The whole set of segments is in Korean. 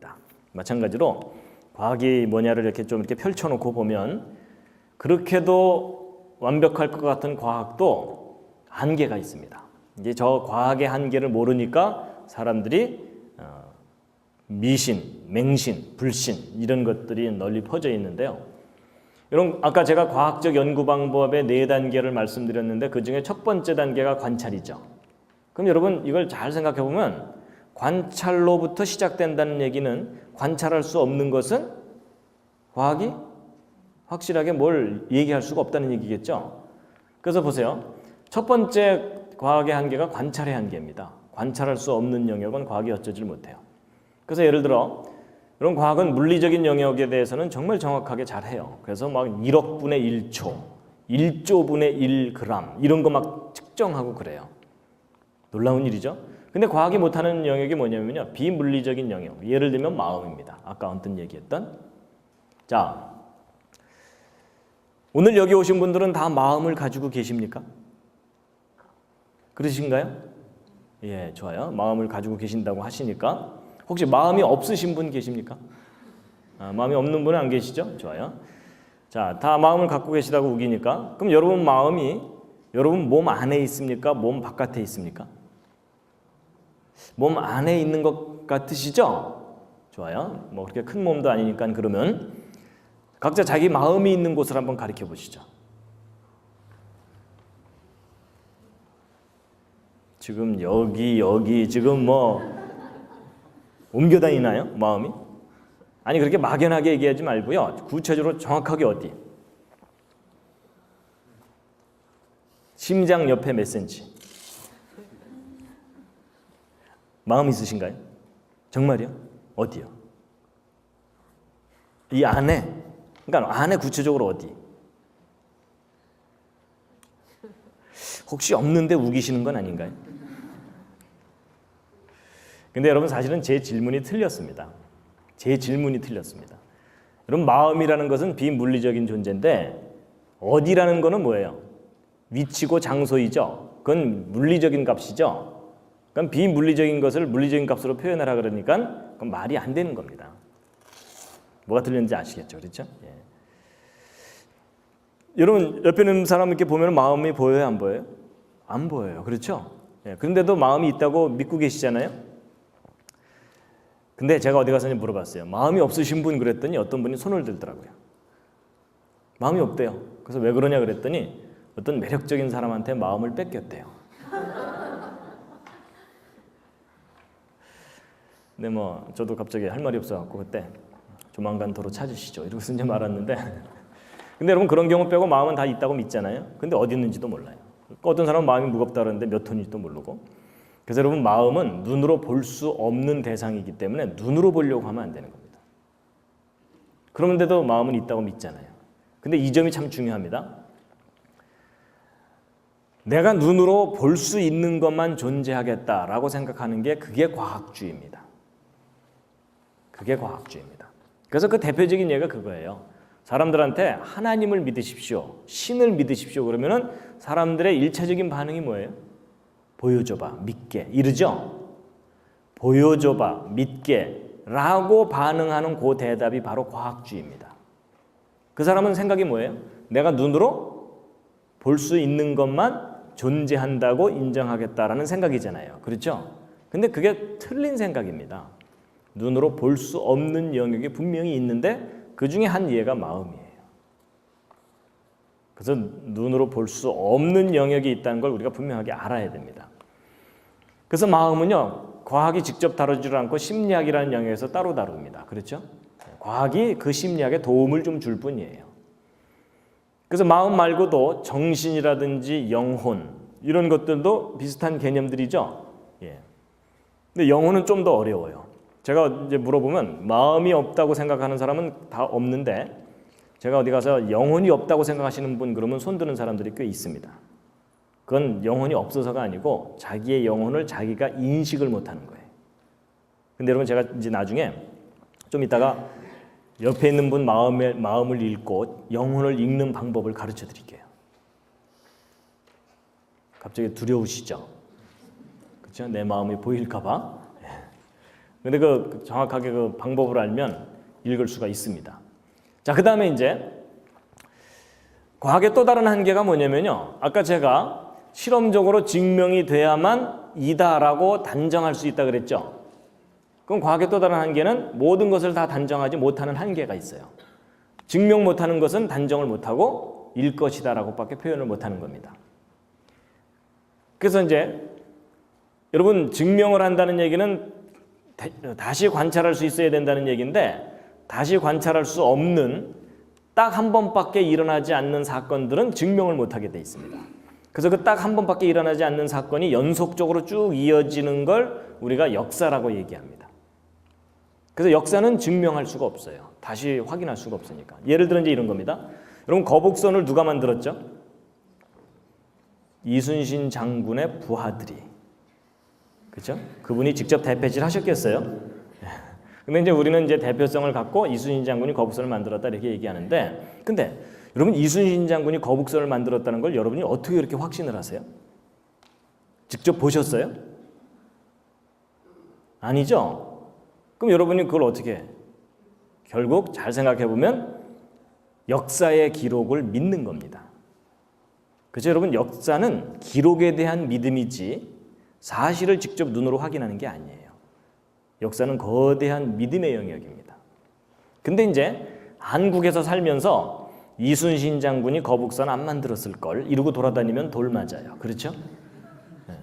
겁니다. 마찬가지로 과학이 뭐냐를 이렇게 좀 이렇게 펼쳐놓고 보면 그렇게도 완벽할 것 같은 과학도 한계가 있습니다. 이제 저 과학의 한계를 모르니까 사람들이 미신, 맹신, 불신 이런 것들이 널리 퍼져 있는데요. 여러분 아까 제가 과학적 연구 방법의 4단계를 말씀드렸는데 그중에 첫 번째 단계가 관찰이죠. 그럼 여러분 이걸 잘 생각해 보면 관찰로부터 시작된다는 얘기는 관찰할 수 없는 것은 과학이 확실하게 뭘 얘기할 수가 없다는 얘기겠죠. 그래서 보세요. 첫 번째 과학의 한계가 관찰의 한계입니다. 관찰할 수 없는 영역은 과학이 어쩌질 못해요. 그래서 예를 들어 이런 과학은 물리적인 영역에 대해서는 정말 정확하게 잘해요. 그래서 막 1억 분의 1초, 1조 분의 1g 이런 거 막 측정하고 그래요. 놀라운 일이죠. 근데 과학이 못하는 영역이 뭐냐면요. 비물리적인 영역. 예를 들면 마음입니다. 아까 언뜻 얘기했던. 자, 오늘 여기 오신 분들은 다 마음을 가지고 계십니까? 그러신가요? 예, 좋아요. 마음을 가지고 계신다고 하시니까 혹시 마음이 없으신 분 계십니까? 마음이 없는 분은 안 계시죠? 좋아요. 자, 다 마음을 갖고 계시다고 우기니까 그럼 여러분 마음이 여러분 몸 안에 있습니까? 몸 바깥에 있습니까? 몸 안에 있는 것 같으시죠? 좋아요. 뭐 그렇게 큰 몸도 아니니까 그러면 각자 자기 마음이 있는 곳을 한번 가리켜 보시죠. 지금 여기 지금 뭐 옮겨 다니나요? 마음이? 아니 그렇게 막연하게 얘기하지 말고요. 구체적으로 정확하게 어디? 심장 옆에 몇 센치? 마음 있으신가요? 정말이요? 어디요? 이 안에? 그러니까 안에 구체적으로 어디? 혹시 없는데 우기시는 건 아닌가요? 근데 여러분 사실은 제 질문이 틀렸습니다. 제 질문이 틀렸습니다. 여러분 마음이라는 것은 비물리적인 존재인데 어디라는 거는 뭐예요? 위치고 장소이죠. 그건 물리적인 값이죠. 그럼 비물리적인 것을 물리적인 값으로 표현하라 그러니까 그건 말이 안 되는 겁니다. 뭐가 틀렸는지 아시겠죠? 그렇죠? 예. 여러분 옆에 있는 사람 이렇게 보면 마음이 보여요? 안 보여요? 안 보여요. 그렇죠? 예. 그런데도 마음이 있다고 믿고 계시잖아요? 근데 제가 어디 가서 물어봤어요. 마음이 없으신 분 그랬더니 어떤 분이 손을 들더라고요. 마음이 없대요. 그래서 왜 그러냐 그랬더니 어떤 매력적인 사람한테 마음을 뺏겼대요. 근데 뭐 저도 갑자기 할 말이 없어갖고 그때 조만간 도로 찾으시죠. 이러고서 이제 말았는데 근데 여러분 그런 경우 빼고 마음은 다 있다고 믿잖아요. 근데 어디 있는지도 몰라요. 어떤 사람은 마음이 무겁다 그러는데 몇 톤인지도 모르고 그래서 여러분 마음은 눈으로 볼 수 없는 대상이기 때문에 눈으로 보려고 하면 안 되는 겁니다. 그런데도 마음은 있다고 믿잖아요. 근데 이 점이 참 중요합니다. 내가 눈으로 볼 수 있는 것만 존재하겠다라고 생각하는 게 그게 과학주의입니다. 그게 과학주의입니다. 그래서 그 대표적인 예가 그거예요. 사람들한테 하나님을 믿으십시오. 신을 믿으십시오. 그러면은 사람들의 일차적인 반응이 뭐예요? 보여줘봐, 믿게 이러죠. 보여줘봐, 믿게 라고 반응하는 그 대답이 바로 과학주의입니다. 그 사람은 생각이 뭐예요? 내가 눈으로 볼 수 있는 것만 존재한다고 인정하겠다라는 생각이잖아요. 그렇죠? 근데 그게 틀린 생각입니다. 눈으로 볼 수 없는 영역이 분명히 있는데 그 중에 한 예가 마음이에요. 그래서 눈으로 볼 수 없는 영역이 있다는 걸 우리가 분명하게 알아야 됩니다. 그래서 마음은요, 과학이 직접 다루지 않고 심리학이라는 영역에서 따로 다룹니다. 그렇죠? 과학이 그 심리학에 도움을 좀 줄 뿐이에요. 그래서 마음 말고도 정신이라든지 영혼 이런 것들도 비슷한 개념들이죠. 예. 근데 영혼은 좀 더 어려워요. 제가 이제 물어보면 마음이 없다고 생각하는 사람은 다 없는데 제가 어디 가서 영혼이 없다고 생각하시는 분 그러면 손 드는 사람들이 꽤 있습니다. 그건 영혼이 없어서가 아니고 자기의 영혼을 자기가 인식을 못하는 거예요. 근데 여러분 제가 이제 나중에 좀 이따가 옆에 있는 분 마음을 읽고 영혼을 읽는 방법을 가르쳐 드릴게요. 갑자기 두려우시죠? 그렇죠? 내 마음이 보일까 봐. 근데 그 정확하게 그 방법을 알면 읽을 수가 있습니다. 자, 그 다음에 이제 과학의 또 다른 한계가 뭐냐면요. 아까 제가 실험적으로 증명이 돼야만 이다라고 단정할 수 있다 그랬죠. 그럼 과학의 또 다른 한계는 모든 것을 다 단정하지 못하는 한계가 있어요. 증명 못하는 것은 단정을 못하고 일 것이다라고밖에 표현을 못하는 겁니다. 그래서 이제 여러분 증명을 한다는 얘기는 다시 관찰할 수 있어야 된다는 얘기인데 다시 관찰할 수 없는 딱 한 번밖에 일어나지 않는 사건들은 증명을 못하게 돼 있습니다. 그래서 그 딱 한 번밖에 일어나지 않는 사건이 연속적으로 쭉 이어지는 걸 우리가 역사라고 얘기합니다. 그래서 역사는 증명할 수가 없어요. 다시 확인할 수가 없으니까. 예를 들어 이제 이런 겁니다. 여러분 거북선을 누가 만들었죠? 이순신 장군의 부하들이. 그렇죠? 그분이 직접 대패질 하셨겠어요? 근데 이제 우리는 이제 대표성을 갖고 이순신 장군이 거북선을 만들었다 이렇게 얘기하는데, 근데 여러분 이순신 장군이 거북선을 만들었다는 걸 여러분이 어떻게 이렇게 확신을 하세요? 직접 보셨어요? 아니죠? 그럼 여러분이 그걸 어떻게 해? 결국 잘 생각해 보면 역사의 기록을 믿는 겁니다. 그렇죠? 여러분 역사는 기록에 대한 믿음이지 사실을 직접 눈으로 확인하는 게 아니에요. 역사는 거대한 믿음의 영역입니다. 근데 이제 한국에서 살면서 이순신 장군이 거북선 안 만들었을 걸 이러고 돌아다니면 돌 맞아요. 그렇죠? 네.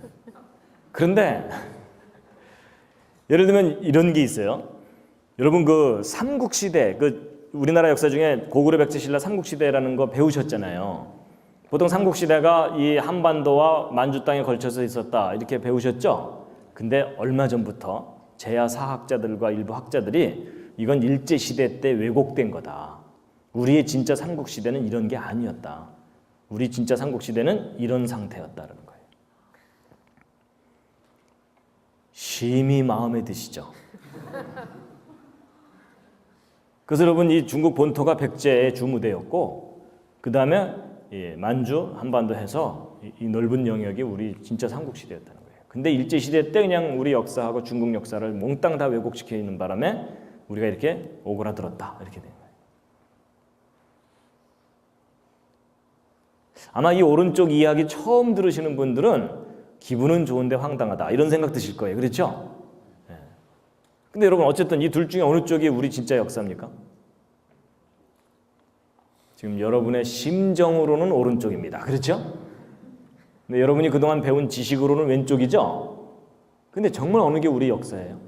그런데 예를 들면 이런 게 있어요. 여러분 그 삼국시대, 그 우리나라 역사 중에 고구려 백제신라 삼국시대라는 거 배우셨잖아요. 보통 삼국시대가 이 한반도와 만주 땅에 걸쳐서 있었다 이렇게 배우셨죠? 근데 얼마 전부터 제야 사학자들과 일부 학자들이 이건 일제시대 때 왜곡된 거다. 우리의 진짜 삼국시대는 이런 게 아니었다. 우리 진짜 삼국시대는 이런 상태였다는 거예요. 심히 마음에 드시죠? 그래서 여러분 이 중국 본토가 백제의 주무대였고 그 다음에 만주, 한반도 해서 이 넓은 영역이 우리 진짜 삼국시대였다는 거예요. 근데 일제시대 때 그냥 우리 역사하고 중국 역사를 몽땅 다 왜곡시켜 있는 바람에 우리가 이렇게 오그라들었다 이렇게 된 거예요. 아마 이 오른쪽 이야기 처음 들으시는 분들은 기분은 좋은데 황당하다 이런 생각 드실 거예요. 그렇죠? 네. 근데 여러분 어쨌든 이 둘 중에 어느 쪽이 우리 진짜 역사입니까? 지금 여러분의 심정으로는 오른쪽입니다. 그렇죠? 근데 여러분이 그동안 배운 지식으로는 왼쪽이죠? 근데 정말 어느 게 우리 역사예요?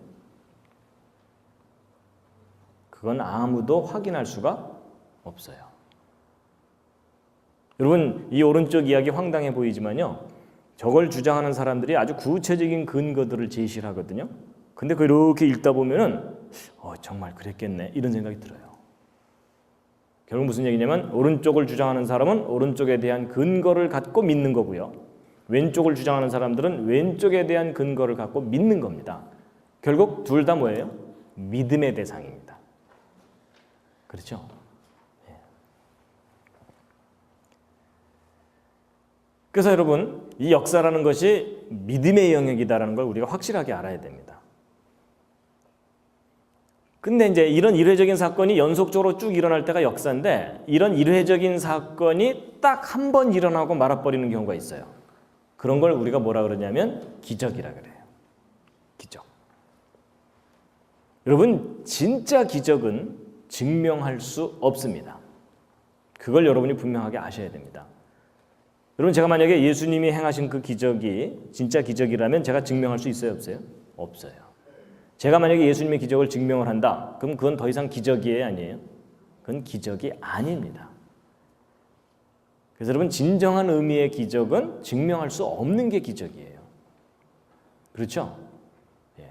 그건 아무도 확인할 수가 없어요. 여러분 이 오른쪽 이야기 황당해 보이지만요. 저걸 주장하는 사람들이 아주 구체적인 근거들을 제시를 하거든요. 근데 그렇게 읽다 보면은 정말 그랬겠네 이런 생각이 들어요. 결국 무슨 얘기냐면 오른쪽을 주장하는 사람은 오른쪽에 대한 근거를 갖고 믿는 거고요. 왼쪽을 주장하는 사람들은 왼쪽에 대한 근거를 갖고 믿는 겁니다. 결국 둘 다 뭐예요? 믿음의 대상입니다. 그렇죠? 예. 그래서 여러분 이 역사라는 것이 믿음의 영역이다라는 걸 우리가 확실하게 알아야 됩니다. 근데 이제 이런 일회적인 사건이 연속적으로 쭉 일어날 때가 역사인데 이런 일회적인 사건이 딱 한 번 일어나고 말아버리는 경우가 있어요. 그런 걸 우리가 뭐라 그러냐면 기적이라 그래요. 기적. 여러분 진짜 기적은 증명할 수 없습니다. 그걸 여러분이 분명하게 아셔야 됩니다. 여러분 제가 만약에 예수님이 행하신 그 기적이 진짜 기적이라면 제가 증명할 수 있어요? 없어요? 없어요. 제가 만약에 예수님의 기적을 증명을 한다. 그럼 그건 더 이상 기적이에요? 아니에요? 그건 기적이 아닙니다. 그래서 여러분 진정한 의미의 기적은 증명할 수 없는 게 기적이에요. 그렇죠? 예.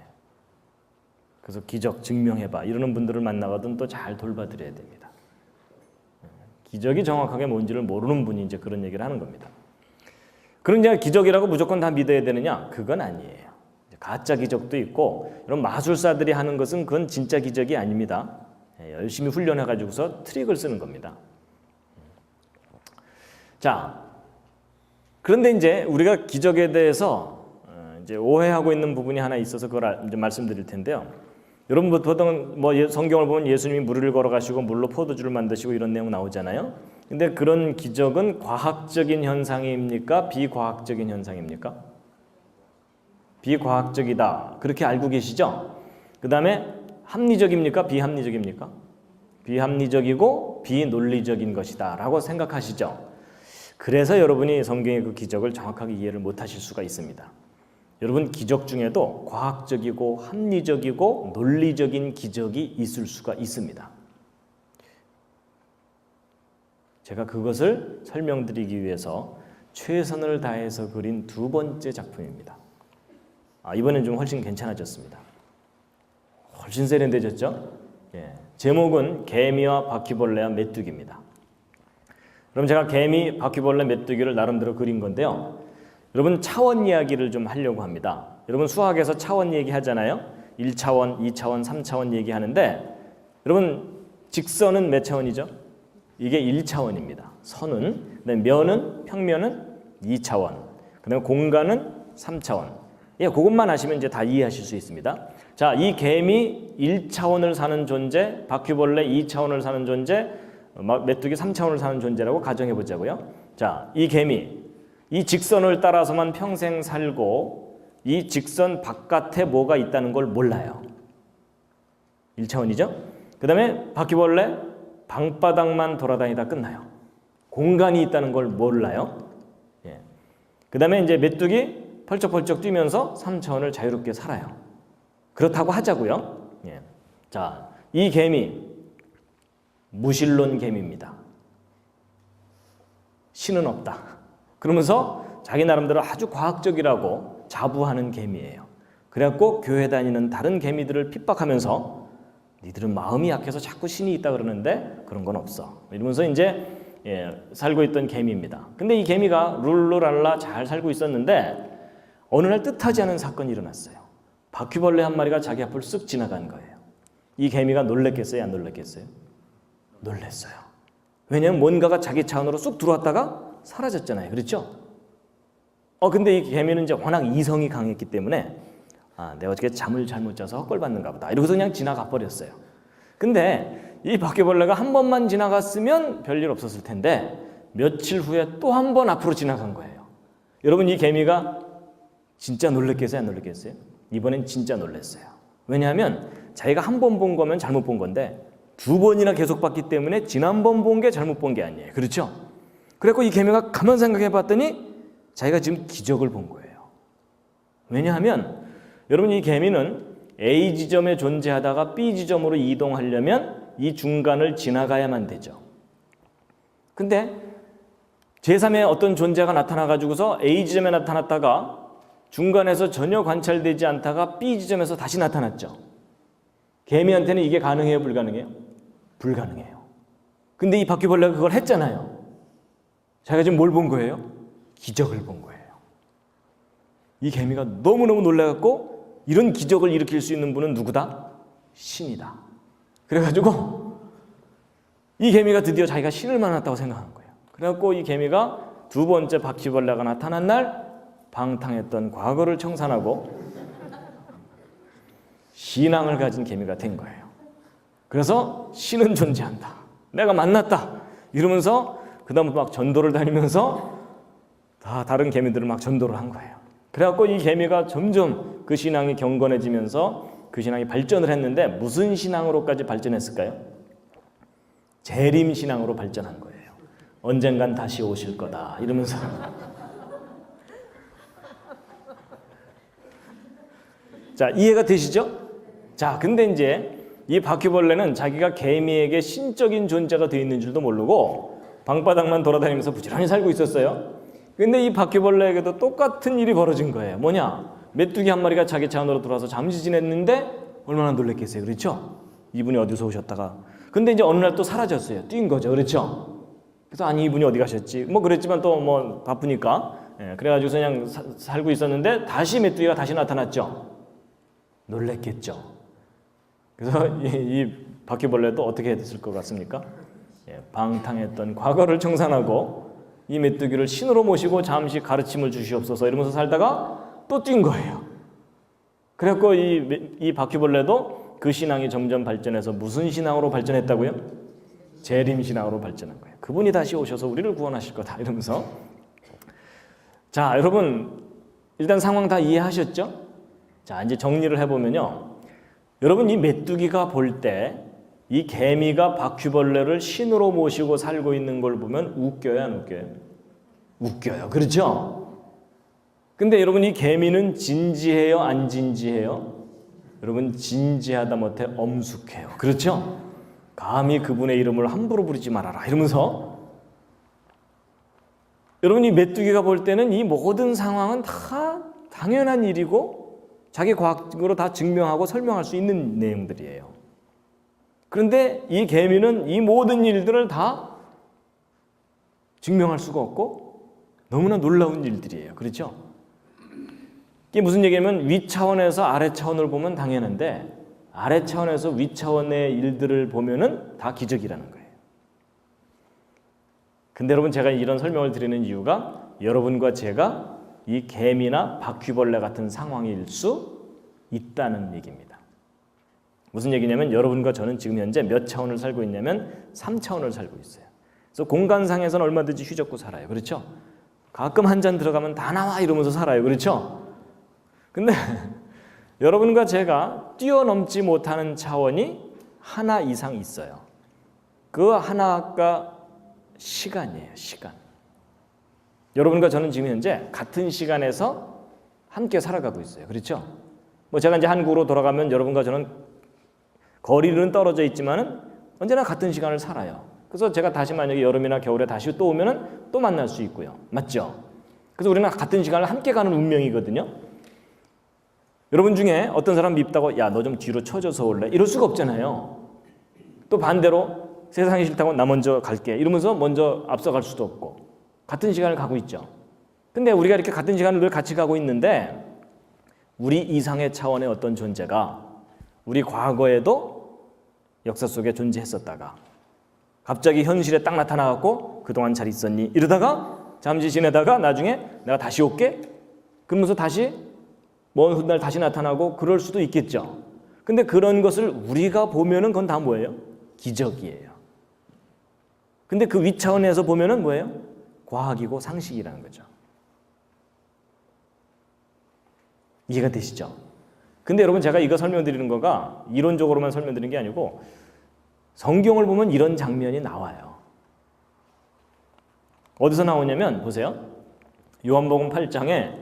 그래서 기적 증명해봐 이러는 분들을 만나거든 또 잘 돌봐드려야 됩니다. 기적이 정확하게 뭔지를 모르는 분이 이제 그런 얘기를 하는 겁니다. 그런 제가 기적이라고 무조건 다 믿어야 되느냐? 그건 아니에요. 가짜 기적도 있고 이런 마술사들이 하는 것은 그건 진짜 기적이 아닙니다. 열심히 훈련해가지고서 트릭을 쓰는 겁니다. 자, 그런데 이제 우리가 기적에 대해서 이제 오해하고 있는 부분이 하나 있어서 그걸 이제 말씀드릴 텐데요. 여러분 보통 뭐 성경을 보면 예수님이 물을 걸어가시고 물로 포도주를 만드시고 이런 내용 나오잖아요. 근데 그런 기적은 과학적인 현상입니까? 비과학적인 현상입니까? 비과학적이다. 그렇게 알고 계시죠? 그 다음에 합리적입니까? 비합리적입니까? 비합리적이고 비논리적인 것이다 라고 생각하시죠? 그래서 여러분이 성경의 그 기적을 정확하게 이해를 못하실 수가 있습니다. 여러분 기적 중에도 과학적이고 합리적이고 논리적인 기적이 있을 수가 있습니다. 제가 그것을 설명드리기 위해서 최선을 다해서 그린 두 번째 작품입니다. 이번엔 좀 훨씬 괜찮아졌습니다. 훨씬 세련되졌죠? 예. 제목은 개미와 바퀴벌레와 메뚜기입니다. 그럼 제가 개미, 바퀴벌레, 메뚜기를 나름대로 그린 건데요. 여러분 차원 이야기를 좀 하려고 합니다. 여러분 수학에서 차원 얘기 하잖아요. 1차원, 2차원, 3차원 얘기하는데 여러분 직선은 몇 차원이죠? 이게 1차원입니다. 선은, 그다음에 면은, 평면은 2차원, 그다음에 공간은 3차원. 예, 그것만 아시면 이제 다 이해하실 수 있습니다. 자, 이 개미 1차원을 사는 존재, 바퀴벌레 2차원을 사는 존재, 메뚜기 3차원을 사는 존재라고 가정해 보자고요. 자, 이 개미 이 직선을 따라서만 평생 살고 이 직선 바깥에 뭐가 있다는 걸 몰라요. 1차원이죠. 그 다음에 바퀴벌레 방바닥만 돌아다니다 끝나요. 공간이 있다는 걸 몰라요. 예. 그 다음에 이제 메뚜기 펄쩍펄쩍 뛰면서 3차원을 자유롭게 살아요. 그렇다고 하자고요. 예. 자, 이 개미 무신론 개미입니다. 신은 없다. 그러면서 자기 나름대로 아주 과학적이라고 자부하는 개미예요. 그래갖고 교회 다니는 다른 개미들을 핍박하면서 니들은 마음이 약해서 자꾸 신이 있다 그러는데 그런 건 없어. 이러면서 이제 살고 있던 개미입니다. 근데 이 개미가 룰루랄라 잘 살고 있었는데 어느 날 뜻하지 않은 사건이 일어났어요. 바퀴벌레 한 마리가 자기 앞을 쓱 지나간 거예요. 이 개미가 놀랬겠어요? 안 놀랬겠어요? 놀랬어요. 왜냐하면 뭔가가 자기 차원으로 쑥 들어왔다가 사라졌잖아요. 그렇죠? 근데 이 개미는 이제 워낙 이성이 강했기 때문에 내가 어떻게 잠을 잘못 자서 헛걸받는가 보다. 이러고서 그냥 지나가 버렸어요. 근데 이 바퀴벌레가 한 번만 지나갔으면 별일 없었을 텐데 며칠 후에 또 한 번 앞으로 지나간 거예요. 여러분 이 개미가 진짜 놀랬겠어요? 안 놀랬겠어요? 이번엔 진짜 놀랐어요. 왜냐하면 자기가 한 번 본 거면 잘못 본 건데 두 번이나 계속 봤기 때문에 지난번 본 게 잘못 본 게 아니에요. 그렇죠? 그래서 이 개미가 가만 생각해 봤더니 자기가 지금 기적을 본 거예요. 왜냐하면 여러분 이 개미는 A 지점에 존재하다가 B 지점으로 이동하려면 이 중간을 지나가야만 되죠. 근데 제3의 어떤 존재가 나타나가지고서 A 지점에 나타났다가 중간에서 전혀 관찰되지 않다가 B 지점에서 다시 나타났죠. 개미한테는 이게 가능해요? 불가능해요? 불가능해요. 근데 이 바퀴벌레가 그걸 했잖아요. 자기가 지금 뭘 본 거예요? 기적을 본 거예요. 이 개미가 너무너무 놀라갖고 이런 기적을 일으킬 수 있는 분은 누구다? 신이다. 그래가지고 이 개미가 드디어 자기가 신을 만났다고 생각한 거예요. 그래갖고 이 개미가 두 번째 바퀴벌레가 나타난 날 방탕했던 과거를 청산하고 신앙을 가진 개미가 된 거예요. 그래서 신은 존재한다. 내가 만났다. 이러면서 그 다음부터 막 전도를 다니면서 다 다른 개미들을 막 전도를 한 거예요. 그래갖고 이 개미가 점점 그 신앙이 경건해지면서 그 신앙이 발전을 했는데 무슨 신앙으로까지 발전했을까요? 재림 신앙으로 발전한 거예요. 언젠간 다시 오실 거다 이러면서 자, 이해가 되시죠? 자, 근데 이제 이 바퀴벌레는 자기가 개미에게 신적인 존재가 되어 있는 줄도 모르고 방바닥만 돌아다니면서 부지런히 살고 있었어요. 근데 이 바퀴벌레에게도 똑같은 일이 벌어진 거예요. 뭐냐? 메뚜기 한 마리가 자기 차원으로 들어와서 잠시 지냈는데 얼마나 놀랬겠어요. 그렇죠? 이분이 어디서 오셨다가 근데 이제 어느 날 또 사라졌어요. 뛴 거죠. 그렇죠? 그래서 아니 이분이 어디 가셨지? 뭐 그랬지만 또 뭐 바쁘니까 그래가지고 그냥 살고 있었는데 다시 메뚜기가 다시 나타났죠. 놀랬겠죠. 그래서 이 바퀴벌레도 어떻게 됐을 것 같습니까? 방탕했던 과거를 청산하고 이 메뚜기를 신으로 모시고 잠시 가르침을 주시옵소서 이러면서 살다가 또 뛴 거예요. 그래갖고 이 바퀴벌레도 그 신앙이 점점 발전해서 무슨 신앙으로 발전했다고요? 재림 신앙으로 발전한 거예요. 그분이 다시 오셔서 우리를 구원하실 거다 이러면서. 자, 여러분 일단 상황 다 이해하셨죠? 자, 이제 정리를 해보면요. 여러분 이 메뚜기가 볼 때 이 개미가 바퀴벌레를 신으로 모시고 살고 있는 걸 보면 웃겨요, 안 웃겨요? 웃겨요. 그렇죠? 근데 여러분 이 개미는 진지해요, 안 진지해요? 여러분 진지하다 못해 엄숙해요. 그렇죠? 감히 그분의 이름을 함부로 부르지 말아라 이러면서. 여러분 이 메뚜기가 볼 때는 이 모든 상황은 다 당연한 일이고 자기 과학적으로 다 증명하고 설명할 수 있는 내용들이에요. 그런데 이 개미는 이 모든 일들을 다 증명할 수가 없고 너무나 놀라운 일들이에요. 그렇죠? 이게 무슨 얘기냐면 위 차원에서 아래 차원을 보면 당연한데 아래 차원에서 위 차원의 일들을 보면은 다 기적이라는 거예요. 근데 여러분 제가 이런 설명을 드리는 이유가 여러분과 제가 이 개미나 바퀴벌레 같은 상황일 수 있다는 얘기입니다. 무슨 얘기냐면 여러분과 저는 지금 현재 몇 차원을 살고 있냐면 3차원을 살고 있어요. 그래서 공간상에서는 얼마든지 휘젓고 살아요. 그렇죠? 가끔 한 잔 들어가면 다 나와 이러면서 살아요. 그렇죠? 근데 여러분과 제가 뛰어넘지 못하는 차원이 하나 이상 있어요. 그 하나가 시간이에요. 시간. 여러분과 저는 지금 현재 같은 시간에서 함께 살아가고 있어요. 그렇죠? 뭐 제가 이제 한국으로 돌아가면 여러분과 저는 거리는 떨어져 있지만은 언제나 같은 시간을 살아요. 그래서 제가 다시 만약에 여름이나 겨울에 다시 또 오면은 또 만날 수 있고요. 맞죠? 그래서 우리는 같은 시간을 함께 가는 운명이거든요. 여러분 중에 어떤 사람 밉다고 야, 너 좀 뒤로 쳐져서 올래? 이럴 수가 없잖아요. 또 반대로 세상이 싫다고 나 먼저 갈게 이러면서 먼저 앞서갈 수도 없고 같은 시간을 가고 있죠. 근데 우리가 이렇게 같은 시간을 늘 같이 가고 있는데 우리 이상의 차원의 어떤 존재가 우리 과거에도 역사 속에 존재했었다가 갑자기 현실에 딱 나타나갖고 그동안 잘 있었니? 이러다가 잠시 지내다가 나중에 내가 다시 올게? 그러면서 다시 먼 훗날 다시 나타나고 그럴 수도 있겠죠. 근데 그런 것을 우리가 보면은 그건 다 뭐예요? 기적이에요. 근데 그 윗차원에서 보면은 뭐예요? 과학이고 상식이라는 거죠. 이해가 되시죠? 근데 여러분 제가 이거 설명드리는 거가 이론적으로만 설명드리는 게 아니고 성경을 보면 이런 장면이 나와요. 어디서 나오냐면 보세요. 요한복음 8장에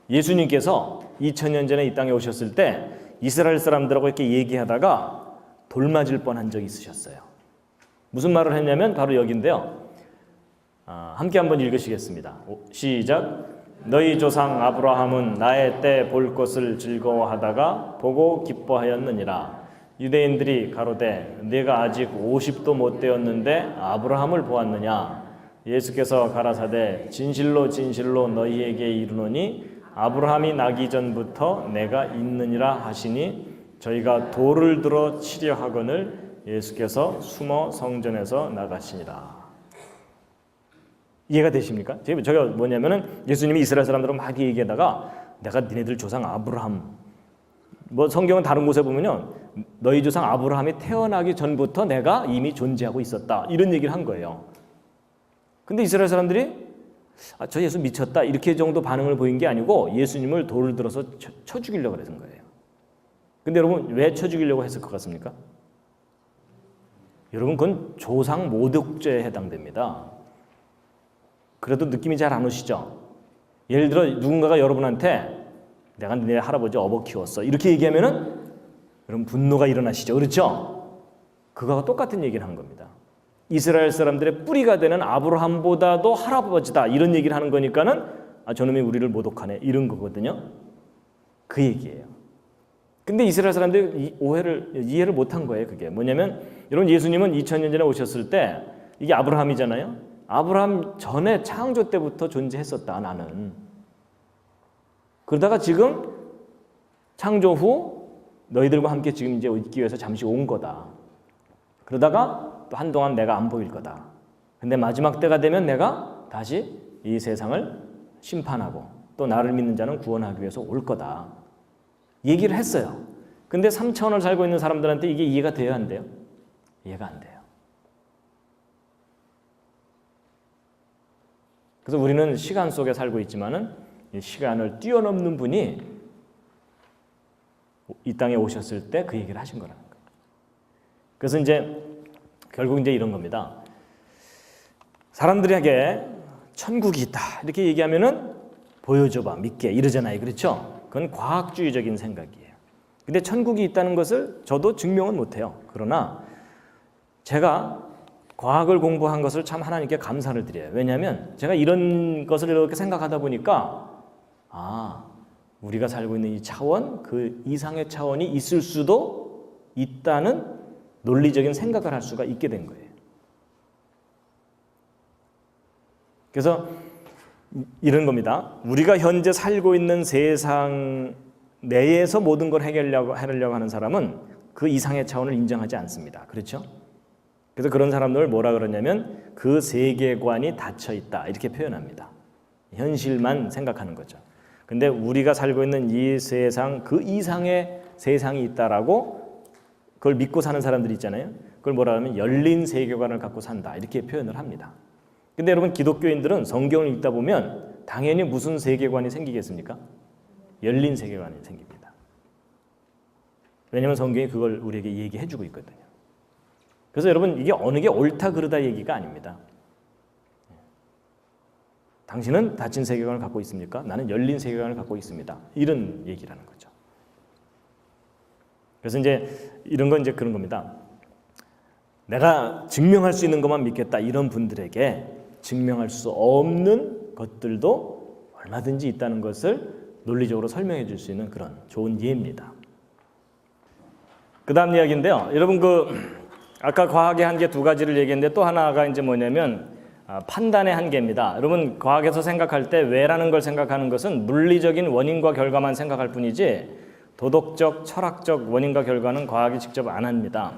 예수님께서 2000년 전에 이 땅에 오셨을 때 이스라엘 사람들하고 이렇게 얘기하다가 돌 맞을 뻔한 적이 있으셨어요. 무슨 말을 했냐면 바로 여기인데요. 함께 한번 읽으시겠습니다. 시작. 너희 조상 아브라함은 나의 때 볼 것을 즐거워하다가 보고 기뻐하였느니라. 유대인들이 가로되 네가 아직 50도 못 되었는데 아브라함을 보았느냐. 예수께서 가라사대 진실로 진실로 너희에게 이르노니 아브라함이 나기 전부터 내가 있느니라 하시니 저희가 돌을 들어 치려 하거늘 예수께서 숨어 성전에서 나가시니라. 이해가 되십니까? 제가 뭐냐면은 예수님이 이스라엘 사람들하고 막 얘기하다가 내가 니네들 조상 아브라함, 뭐 성경은 다른 곳에 보면요 너희 조상 아브라함이 태어나기 전부터 내가 이미 존재하고 있었다 이런 얘기를 한 거예요. 근데 이스라엘 사람들이 저 예수 미쳤다 이렇게 정도 반응을 보인 게 아니고 예수님을 돌을 들어서 쳐 죽이려고 그랬던 거예요. 근데 여러분 왜 쳐 죽이려고 했을 것 같습니까? 여러분 그건 조상 모독죄에 해당됩니다. 그래도 느낌이 잘 안 오시죠? 예를 들어 누군가가 여러분한테 내가 네 할아버지 업어 키웠어 이렇게 얘기하면은 여러분 분노가 일어나시죠? 그렇죠? 그거와 똑같은 얘기를 한 겁니다. 이스라엘 사람들의 뿌리가 되는 아브라함보다도 할아버지다 이런 얘기를 하는 거니까는 저놈이 우리를 모독하네 이런 거거든요. 그 얘기예요. 근데 이스라엘 사람들이 이해를 못한 거예요. 그게 뭐냐면 여러분 예수님은 2000년 전에 오셨을 때 이게 아브라함이잖아요. 아브라함 전에 창조 때부터 존재했었다 나는. 그러다가 지금 창조 후 너희들과 함께 지금 이제 있기 위해서 잠시 온 거다. 그러다가 또 한동안 내가 안 보일 거다. 근데 마지막 때가 되면 내가 다시 이 세상을 심판하고 또 나를 믿는 자는 구원하기 위해서 올 거다. 얘기를 했어요. 근데 3차원을 살고 있는 사람들한테 이게 이해가 돼야 안 돼요? 이해가 안 돼요. 그래서 우리는 시간 속에 살고 있지만은 이 시간을 뛰어넘는 분이 이 땅에 오셨을 때 그 얘기를 하신 거라는 거예요. 그래서 이제 결국 이제 이런 겁니다. 사람들에게 천국이 있다 이렇게 얘기하면은 보여줘봐 믿게 이러잖아요. 그렇죠? 그건 과학주의적인 생각이에요. 근데 천국이 있다는 것을 저도 증명은 못해요. 그러나 제가 과학을 공부한 것을 참 하나님께 감사를 드려요. 왜냐하면 제가 이런 것을 이렇게 생각하다 보니까 우리가 살고 있는 이 차원, 그 이상의 차원이 있을 수도 있다는 논리적인 생각을 할 수가 있게 된 거예요. 그래서 이런 겁니다. 우리가 현재 살고 있는 세상 내에서 모든 걸 해결하려고 하는 사람은 그 이상의 차원을 인정하지 않습니다. 그렇죠? 그래서 그런 사람들을 뭐라 그러냐면 그 세계관이 닫혀 있다 이렇게 표현합니다. 현실만 생각하는 거죠. 근데 우리가 살고 있는 이 세상 그 이상의 세상이 있다라고 그걸 믿고 사는 사람들이 있잖아요. 그걸 뭐라 하면 열린 세계관을 갖고 산다 이렇게 표현을 합니다. 근데 여러분 기독교인들은 성경을 읽다 보면 당연히 무슨 세계관이 생기겠습니까? 열린 세계관이 생깁니다. 왜냐하면 성경이 그걸 우리에게 얘기해 주고 있거든요. 그래서 여러분 이게 어느 게 옳다 그르다 얘기가 아닙니다. 당신은 닫힌 세계관을 갖고 있습니까? 나는 열린 세계관을 갖고 있습니다. 이런 얘기라는 거죠. 그래서 이제 이런 건 이제 그런 겁니다. 내가 증명할 수 있는 것만 믿겠다 이런 분들에게 증명할 수 없는 것들도 얼마든지 있다는 것을 논리적으로 설명해 줄 수 있는 그런 좋은 예입니다. 그 다음 이야기인데요. 여러분 아까 과학의 한계 두 가지를 얘기했는데 또 하나가 이제 뭐냐면 판단의 한계입니다. 여러분 과학에서 생각할 때 왜라는 걸 생각하는 것은 물리적인 원인과 결과만 생각할 뿐이지 도덕적, 철학적 원인과 결과는 과학이 직접 안 합니다.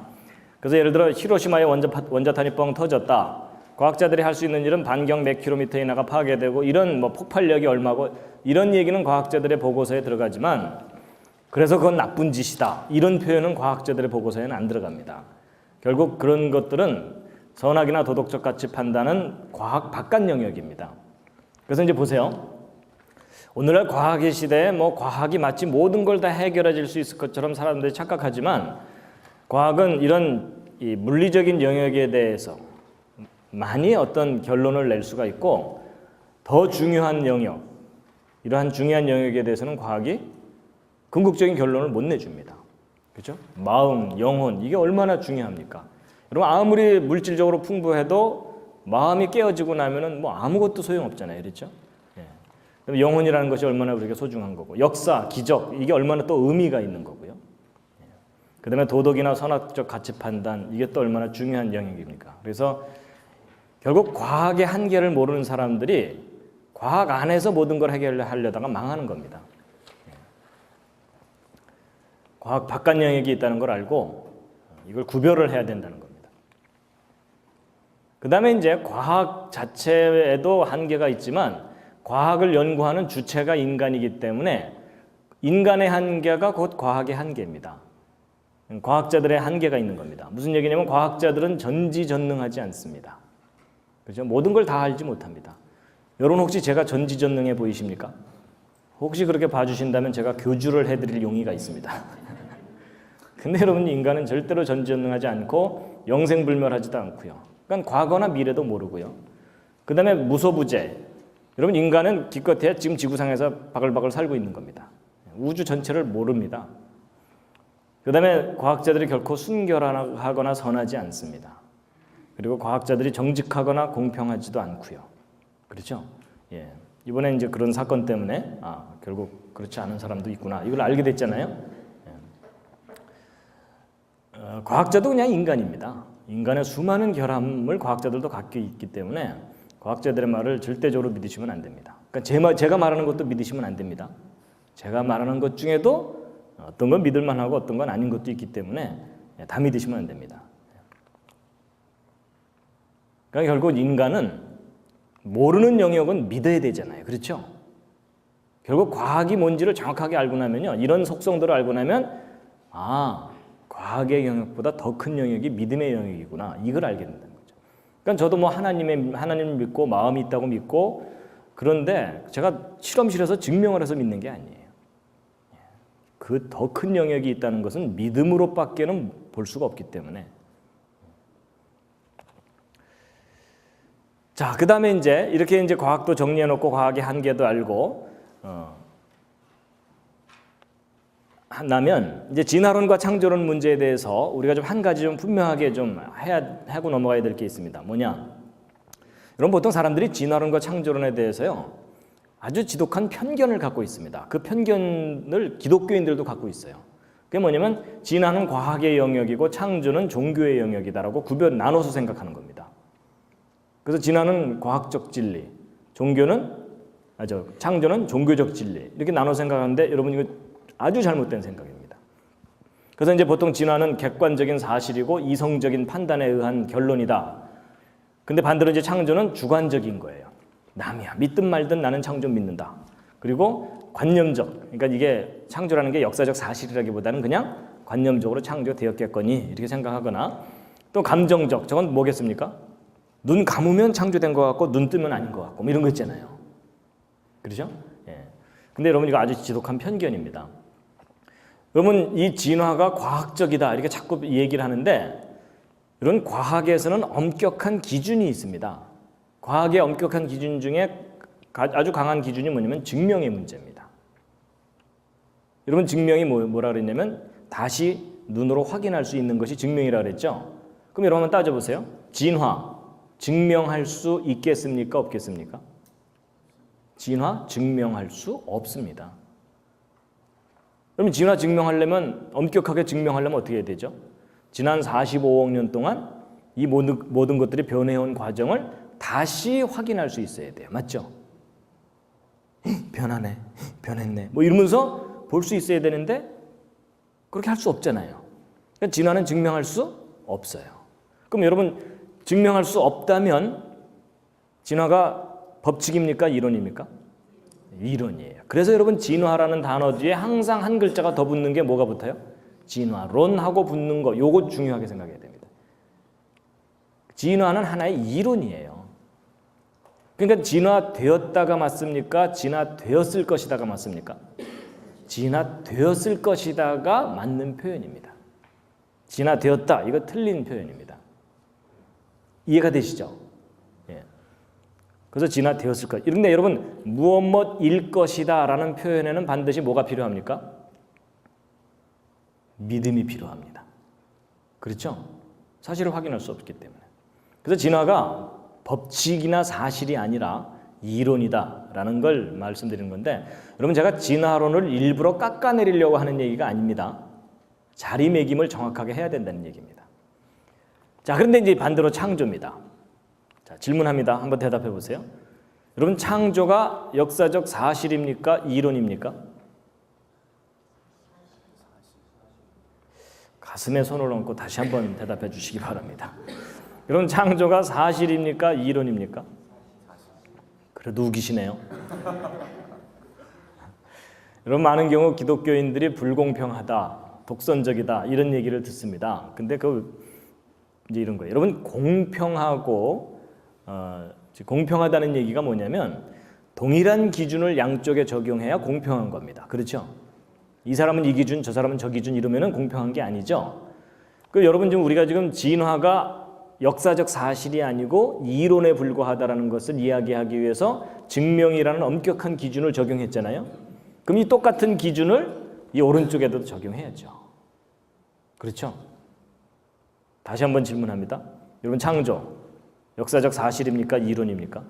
그래서 예를 들어 히로시마에 원자탄이 뻥 터졌다. 과학자들이 할 수 있는 일은 반경 몇 킬로미터 이나가 파괴되고 이런 폭발력이 얼마고 이런 얘기는 과학자들의 보고서에 들어가지만 그래서 그건 나쁜 짓이다. 이런 표현은 과학자들의 보고서에는 안 들어갑니다. 결국 그런 것들은 선악이나 도덕적 가치 판단은 과학 바깥 영역입니다. 그래서 이제 보세요. 오늘날 과학의 시대에 과학이 마치 모든 걸 다 해결해 줄 수 있을 것처럼 사람들이 착각하지만 과학은 이런 이 물리적인 영역에 대해서 많이 어떤 결론을 낼 수가 있고 더 중요한 영역, 이러한 중요한 영역에 대해서는 과학이 궁극적인 결론을 못 내줍니다. 그렇죠? 마음, 영혼 이게 얼마나 중요합니까? 여러분 아무리 물질적으로 풍부해도 마음이 깨어지고 나면은 아무것도 소용없잖아요, 그렇죠? 예. 영혼이라는 것이 얼마나 우리에게 소중한 거고, 역사, 기적 이게 얼마나 또 의미가 있는 거고요. 예. 그다음에 도덕이나 선악적 가치 판단 이게 또 얼마나 중요한 영역입니까? 그래서 결국 과학의 한계를 모르는 사람들이 과학 안에서 모든 걸 해결하려다가 망하는 겁니다. 예. 과학 바깥 영역이 있다는 걸 알고 이걸 구별을 해야 된다는 겁니다. 그 다음에 이제 과학 자체에도 한계가 있지만 과학을 연구하는 주체가 인간이기 때문에 인간의 한계가 곧 과학의 한계입니다. 과학자들의 한계가 있는 겁니다. 무슨 얘기냐면 과학자들은 전지전능하지 않습니다. 그렇죠? 모든 걸 다 알지 못합니다. 여러분 혹시 제가 전지전능해 보이십니까? 혹시 그렇게 봐주신다면 제가 교주를 해드릴 용의가 있습니다. 근데 여러분 인간은 절대로 전지전능하지 않고 영생불멸하지도 않고요. 그러니까 과거나 미래도 모르고요. 그 다음에 무소부재. 여러분 인간은 기껏해야 지금 지구상에서 바글바글 살고 있는 겁니다. 우주 전체를 모릅니다. 그 다음에 과학자들이 결코 순결하거나 선하지 않습니다. 그리고 과학자들이 정직하거나 공평하지도 않고요. 그렇죠? 예. 이번에 이제 그런 사건 때문에 결국 그렇지 않은 사람도 있구나. 이걸 알게 됐잖아요. 예. 과학자도 그냥 인간입니다. 인간의 수많은 결함을 과학자들도 갖고 있기 때문에 과학자들의 말을 절대적으로 믿으시면 안 됩니다. 그러니까 제가 말하는 것도 믿으시면 안 됩니다. 제가 말하는 것 중에도 어떤 건 믿을 만하고 어떤 건 아닌 것도 있기 때문에 다 믿으시면 안 됩니다. 그러니까 결국 인간은 모르는 영역은 믿어야 되잖아요. 그렇죠? 결국 과학이 뭔지를 정확하게 알고 나면요. 이런 속성들을 알고 나면 과학의 영역보다 더 큰 영역이 믿음의 영역이구나. 이걸 알게 된다는 거죠. 그러니까 저도 뭐 하나님을 믿고 마음이 있다고 믿고 그런데 제가 실험실에서 증명을 해서 믿는 게 아니에요. 그 더 큰 영역이 있다는 것은 믿음으로밖에는 볼 수가 없기 때문에. 자, 그 다음에 이제 이렇게 이제 과학도 정리해놓고 과학의 한계도 알고 하면 이제 진화론과 창조론 문제에 대해서 우리가 좀 한 가지 좀 분명하게 좀 하고 넘어가야 될 게 있습니다. 뭐냐? 여러분 보통 사람들이 진화론과 창조론에 대해서요 아주 지독한 편견을 갖고 있습니다. 그 편견을 기독교인들도 갖고 있어요. 그게 뭐냐면 진화는 과학의 영역이고 창조는 종교의 영역이다라고 나눠서 생각하는 겁니다. 그래서 진화는 과학적 진리, 창조는 종교적 진리 이렇게 나눠 생각하는데 여러분 이거 아주 잘못된 생각입니다. 그래서 이제 보통 진화는 객관적인 사실이고 이성적인 판단에 의한 결론이다. 근데 반대로 이제 창조는 주관적인 거예요. 남이야 믿든 말든 나는 창조 믿는다. 그리고 관념적, 그러니까 이게 창조라는 게 역사적 사실이라기보다는 그냥 관념적으로 창조되었겠거니 이렇게 생각하거나 또 감정적, 저건 뭐겠습니까? 눈 감으면 창조된 것 같고 눈 뜨면 아닌 것 같고 뭐 이런 거 있잖아요. 그렇죠? 예. 근데 여러분 이거 아주 지독한 편견입니다. 여러분 이 진화가 과학적이다 이렇게 자꾸 얘기를 하는데 이런 과학에서는 엄격한 기준이 있습니다. 과학의 엄격한 기준 중에 아주 강한 기준이 뭐냐면 증명의 문제입니다. 여러분 증명이 뭐라 그랬냐면 다시 눈으로 확인할 수 있는 것이 증명이라 그랬죠. 그럼 여러분 한번 따져보세요. 진화 증명할 수 있겠습니까? 없겠습니까? 진화 증명할 수 없습니다. 그러면 진화 증명하려면 엄격하게 증명하려면 어떻게 해야 되죠? 지난 45억 년 동안 이 모든 것들이 변해온 과정을 다시 확인할 수 있어야 돼요. 맞죠? 변하네, 변했네 뭐 이러면서 볼 수 있어야 되는데 그렇게 할 수 없잖아요. 그러니까 진화는 증명할 수 없어요. 그럼 여러분 증명할 수 없다면 진화가 법칙입니까? 이론입니까? 이론이에요. 그래서 여러분 진화라는 단어 뒤에 항상 한 글자가 더 붙는 게 뭐가 붙어요? 진화론하고 붙는 거, 요거 중요하게 생각해야 됩니다. 진화는 하나의 이론이에요. 그러니까 진화되었다가 맞습니까? 진화되었을 것이다가 맞습니까? 진화되었을 것이다가 맞는 표현입니다. 진화되었다, 이거 틀린 표현입니다. 이해가 되시죠? 예. 그래서 진화되었을 것. 그런데 여러분 무엇일 것이다 라는 표현에는 반드시 뭐가 필요합니까? 믿음이 필요합니다. 그렇죠? 사실을 확인할 수 없기 때문에. 그래서 진화가 법칙이나 사실이 아니라 이론이다라는 걸 말씀드리는 건데 여러분 제가 진화론을 일부러 깎아내리려고 하는 얘기가 아닙니다. 자리매김을 정확하게 해야 된다는 얘기입니다. 자, 그런데 이제 반대로 창조입니다. 자, 질문합니다. 한번 대답해 보세요. 여러분 창조가 역사적 사실입니까? 이론입니까? 가슴에 손을 얹고 다시 한번 대답해 주시기 바랍니다. 여러분 창조가 사실입니까? 이론입니까? 그래도 우기시네요. 여러분 많은 경우 기독교인들이 불공평하다, 독선적이다 이런 얘기를 듣습니다. 근데 이제 이런 거예요. 여러분 공평하고 공평하다는 얘기가 뭐냐면 동일한 기준을 양쪽에 적용해야 공평한 겁니다. 그렇죠? 이 사람은 이 기준, 저 사람은 저 기준 이러면은 공평한 게 아니죠. 여러분 지금 우리가 지금 진화가 역사적 사실이 아니고 이론에 불과하다라는 것을 이야기하기 위해서 증명이라는 엄격한 기준을 적용했잖아요. 그럼 이 똑같은 기준을 이 오른쪽에도 적용해야죠. 그렇죠? 다시 한번 질문합니다. 여러분 창조 역사적 사실입니까? 이론입니까?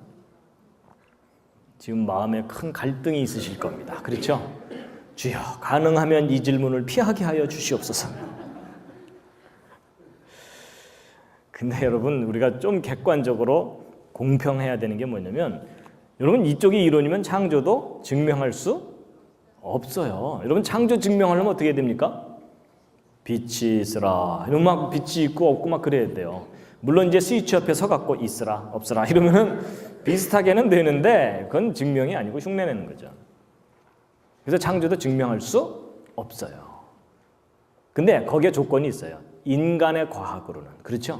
지금 마음에 큰 갈등이 있으실 겁니다. 그렇죠? 주여 가능하면 이 질문을 피하게 하여 주시옵소서. 근데 여러분 우리가 좀 객관적으로 공평해야 되는 게 뭐냐면 여러분 이쪽이 이론이면 창조도 증명할 수 없어요. 여러분 창조 증명하려면 어떻게 해야 됩니까? 빛이 있으라 이러면 막 빛이 있고 없고 막 그래야 돼요. 물론 이제 스위치 옆에 서갖고 있으라 없으라 이러면은 비슷하게는 되는데 그건 증명이 아니고 흉내내는 거죠. 그래서 창조도 증명할 수 없어요. 근데 거기에 조건이 있어요. 인간의 과학으로는. 그렇죠?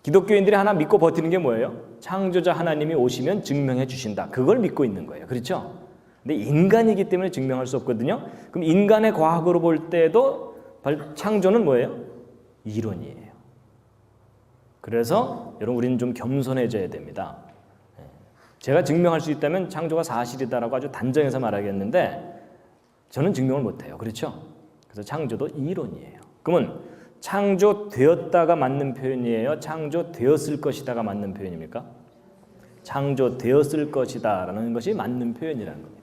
기독교인들이 하나 믿고 버티는 게 뭐예요? 창조자 하나님이 오시면 증명해 주신다. 그걸 믿고 있는 거예요. 그렇죠? 근데 인간이기 때문에 증명할 수 없거든요. 그럼 인간의 과학으로 볼 때도 창조는 뭐예요? 이론이에요. 그래서 여러분 우리는 좀 겸손해져야 됩니다. 제가 증명할 수 있다면 창조가 사실이다라고 아주 단정해서 말하겠는데 저는 증명을 못해요. 그렇죠? 그래서 창조도 이론이에요. 그러면 창조되었다가 맞는 표현이에요? 창조되었을 것이다가 맞는 표현입니까? 창조되었을 것이다라는 것이 맞는 표현이라는 겁니다.